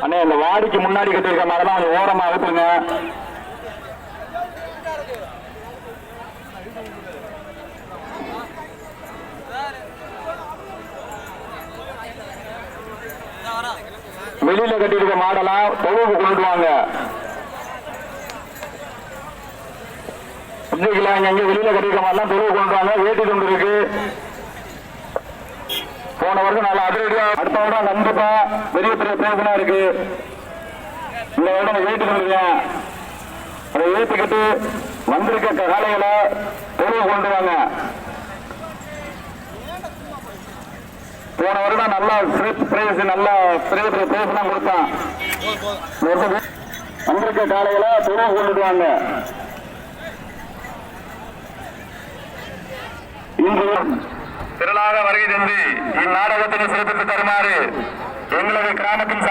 அண்ணே இந்த வாடிக்கு முன்னாடி கட்டிருக்க மாதிரிலாம் கொஞ்சம் ஓரமா அவுத்துருங்க. வெளியில கட்டிருக்க மாடெல்லாம் தொழுவு கொண்டு வாங்க. எங்க வெளியில கட்டிருக்க மாடெல்லாம் தொழுவு கொண்டு வாங்க. வேட்டி கொண்டு இருக்கு. போன வருஷம் நல்லா அதிரடியா, அடுத்த வருடம் கண்டிப்பா பெரிய பெரிய பேசனா இருக்கு. இந்த வருடம் வேட்டி கொண்டுருக்கேன். அதை ஏற்றுக்கிட்டு வந்திருக்க காலைகளை தொழுவு கொண்டு வாங்க. போன வருடம் நல்லா பிரைஸ், நல்லா பெரிய பெரிய பிரைஸ் தான் கொடுத்தான். வந்திருக்க காலைகளை தொழுவு கொண்டுட்டு வாங்க. இன்று திரளாக வருகை தந்து இந்நாடகத்தினை சிறப்பித்து தருமாறு எங்களது கிராமத்தின்